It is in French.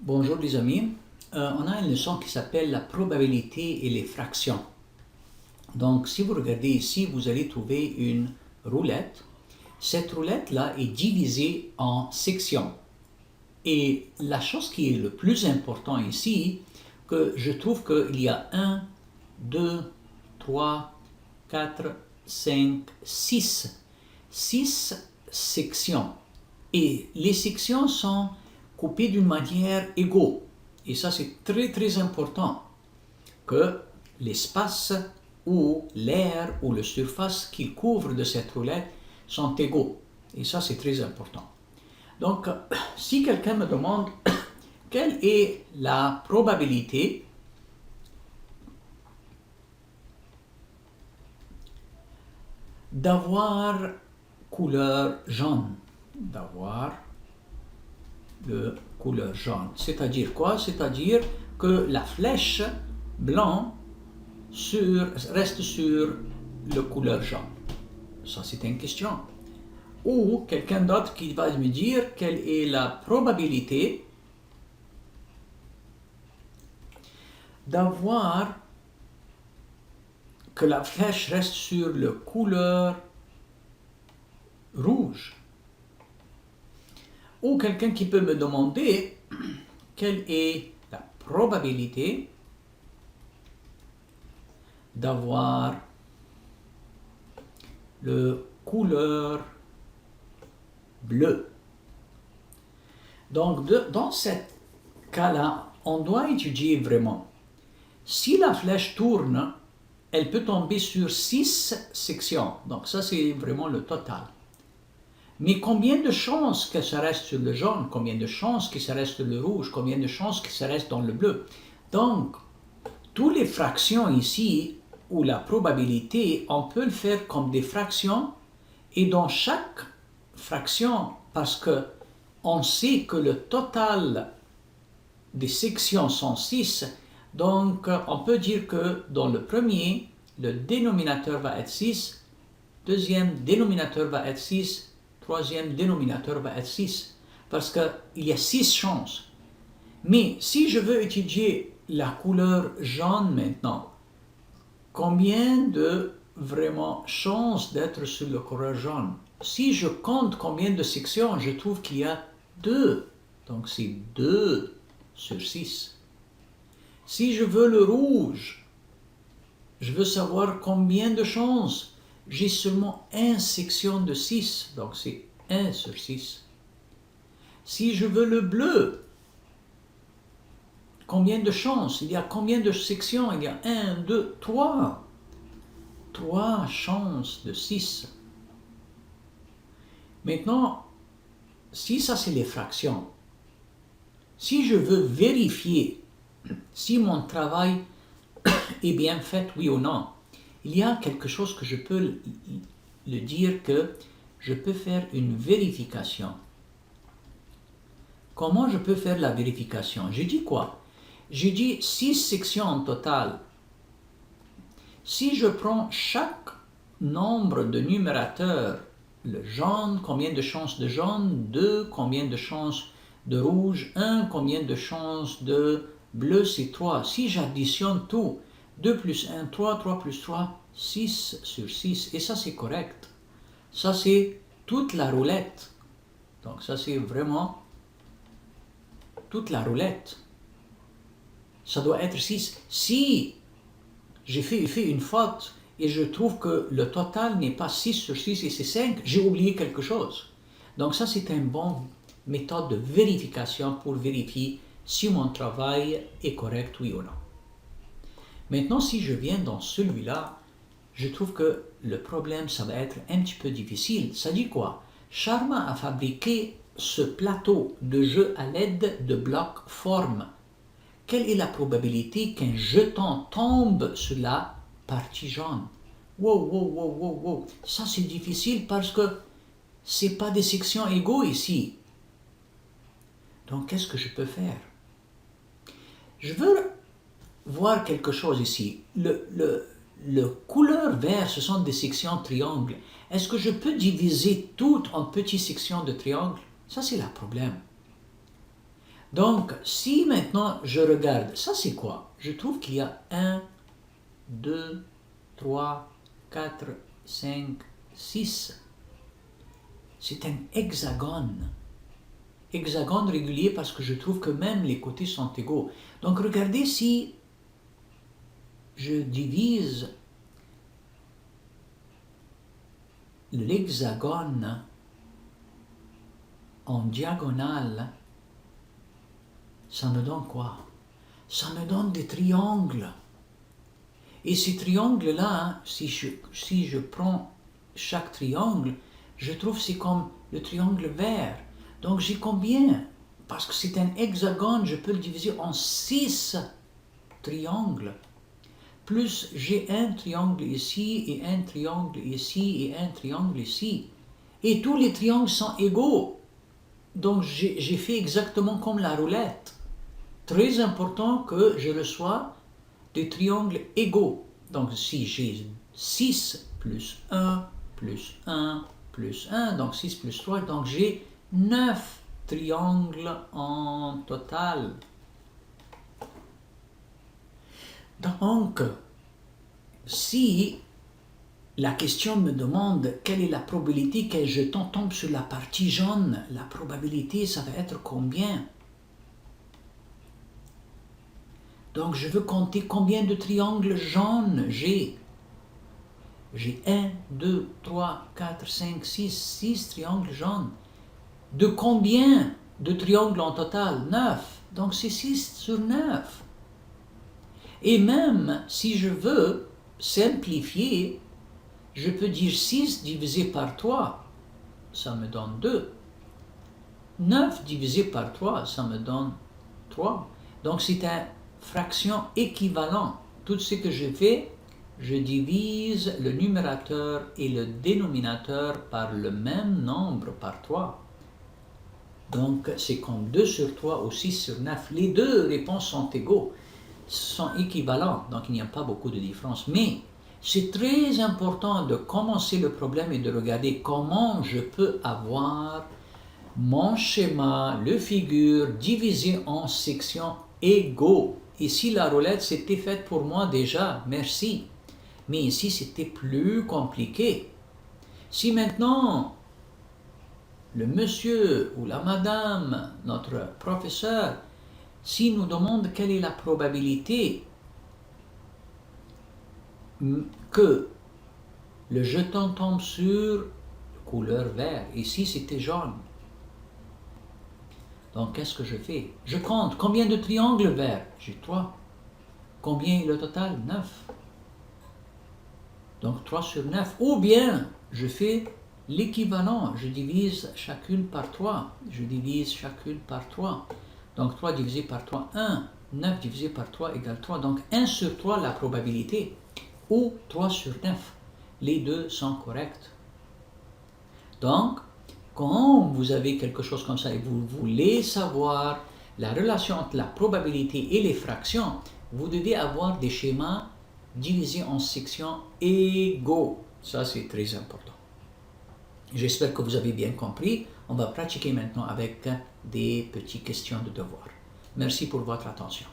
Bonjour les amis. On a une leçon qui s'appelle la probabilité et les fractions. Donc si vous regardez ici, vous allez trouver une roulette. Cette roulette-là est divisée en sections. Et la chose qui est le plus important ici, que je trouve qu'il y a 1, 2, 3, 4, 5, 6. 6 sections. Et les sections sont coupées d'une manière égale. Et ça, c'est très très important que l'espace ou l'air ou la surface qu'il couvre de cette roulette sont égaux. Et ça, c'est très important. Donc, si quelqu'un me demande quelle est la probabilité d'avoir couleur jaune, de couleur jaune. C'est-à-dire quoi? C'est-à-dire que la flèche blanc reste sur la couleur jaune. Ça, c'est une question. Ou quelqu'un d'autre qui va me dire quelle est la probabilité d'avoir que la flèche reste sur la couleur rouge. Ou quelqu'un qui peut me demander quelle est la probabilité d'avoir la couleur bleue. Donc, dans ce cas-là, on doit étudier vraiment. Si la flèche tourne, elle peut tomber sur 6 sections. Donc, ça, c'est vraiment le total. Mais combien de chances que ça reste sur le jaune, combien de chances que ça reste sur le rouge, combien de chances que ça reste dans le bleu. Donc, toutes les fractions ici, ou la probabilité, on peut le faire comme des fractions, et dans chaque fraction, parce que on sait que le total des sections sont 6, donc on peut dire que dans le premier, le dénominateur va être 6, deuxième dénominateur va être 6, troisième dénominateur va être 6, parce qu'il y a 6 chances. Mais si je veux étudier la couleur jaune maintenant, combien de vraiment chances d'être sur la couleur jaune? Si je compte combien de sections, je trouve qu'il y a 2. Donc c'est 2 sur 6. Si je veux le rouge, je veux savoir combien de chances. J'ai seulement 1 section de 6, donc c'est 1 sur 6. Si je veux le bleu, combien de chances? Il y a combien de sections? Il y a 1, 2, 3. 3 chances de 6. Maintenant, si ça c'est les fractions, si je veux vérifier si mon travail est bien fait, oui ou non, il y a quelque chose que je peux le dire que je peux faire une vérification. Comment je peux faire la vérification? J'ai dit quoi? J'ai dit 6 sections en total. Si je prends chaque nombre de numérateurs, le jaune, combien de chances de jaune, 2, combien de chances de rouge, 1, combien de chances de bleu, c'est 3. Si j'additionne tout, 2 plus 1, 3, 3 plus 3, 6 sur 6. Et ça, c'est correct. Ça, c'est toute la roulette. Donc, ça, c'est vraiment toute la roulette. Ça doit être 6. Si j'ai fait une faute et je trouve que le total n'est pas 6 sur 6 et c'est 5, j'ai oublié quelque chose. Donc, ça, c'est une bonne méthode de vérification pour vérifier si mon travail est correct, oui ou non. Maintenant, si je viens dans celui-là, je trouve que le problème, ça va être un petit peu difficile. Ça dit quoi? Sharma a fabriqué ce plateau de jeu à l'aide de blocs forme. Quelle est la probabilité qu'un jeton tombe sur la partie jaune? Wow. Ça, c'est difficile parce que ce n'est pas des sections égaux ici. Donc, qu'est-ce que je peux faire? Je veux voir quelque chose ici. Le couleur vert, ce sont des sections triangles. Est-ce que je peux diviser toutes en petites sections de triangles? Ça, c'est le problème. Donc, si maintenant je regarde, ça c'est quoi? Je trouve qu'il y a 1, 2, 3, 4, 5, 6. C'est un hexagone. Hexagone régulier parce que je trouve que même les côtés sont égaux. Donc regardez si je divise l'hexagone en diagonale, ça me donne quoi? Ça me donne des triangles. Et ces triangles-là, si je prends chaque triangle, je trouve que c'est comme le triangle vert. Donc j'ai combien? Parce que c'est un hexagone, je peux le diviser en 6 triangles. Plus j'ai un triangle ici, et un triangle ici, et un triangle ici. Et tous les triangles sont égaux. Donc j'ai fait exactement comme la roulette. Très important que je reçois des triangles égaux. Donc si j'ai 6 plus 1, plus 1, plus 1, donc 6 plus 3, donc j'ai 9 triangles en total. Donc, si la question me demande quelle est la probabilité qu'un jeton tombe sur la partie jaune, la probabilité, ça va être combien? Donc, je veux compter combien de triangles jaunes j'ai. J'ai 1, 2, 3, 4, 5, 6 triangles jaunes. De combien de triangles en total? 9. Donc, c'est 6 sur 9. Et même si je veux simplifier, je peux dire 6 divisé par 3, ça me donne 2. 9 divisé par 3, ça me donne 3. Donc c'est une fraction équivalente. Tout ce que je fais, je divise le numérateur et le dénominateur par le même nombre, par 3. Donc c'est comme 2 sur 3 ou 6 sur 9. Les deux réponses sont égaux, sont équivalentes, donc il n'y a pas beaucoup de différence. Mais c'est très important de commencer le problème et de regarder comment je peux avoir mon schéma, le figure, divisé en sections égaux. Ici, la roulette, c'était faite pour moi déjà, merci. Mais ici, c'était plus compliqué. Si maintenant, le monsieur ou la madame, notre professeur, s'il nous demande quelle est la probabilité que le jeton tombe sur couleur vert, ici c'était jaune. Donc qu'est-ce que je fais? Je compte combien de triangles verts? J'ai 3. Combien est le total? 9. Donc 3 sur 9. Ou bien je fais l'équivalent, je divise chacune par 3. Je divise chacune par 3. Donc 3 divisé par 3, 1. 9 divisé par 3 égale 3. Donc 1 sur 3 la probabilité. Ou 3 sur 9. Les deux sont corrects. Donc, quand vous avez quelque chose comme ça et vous voulez savoir la relation entre la probabilité et les fractions, vous devez avoir des schémas divisés en sections égaux. Ça, c'est très important. J'espère que vous avez bien compris. On va pratiquer maintenant avec des petites questions de devoir. Merci pour votre attention.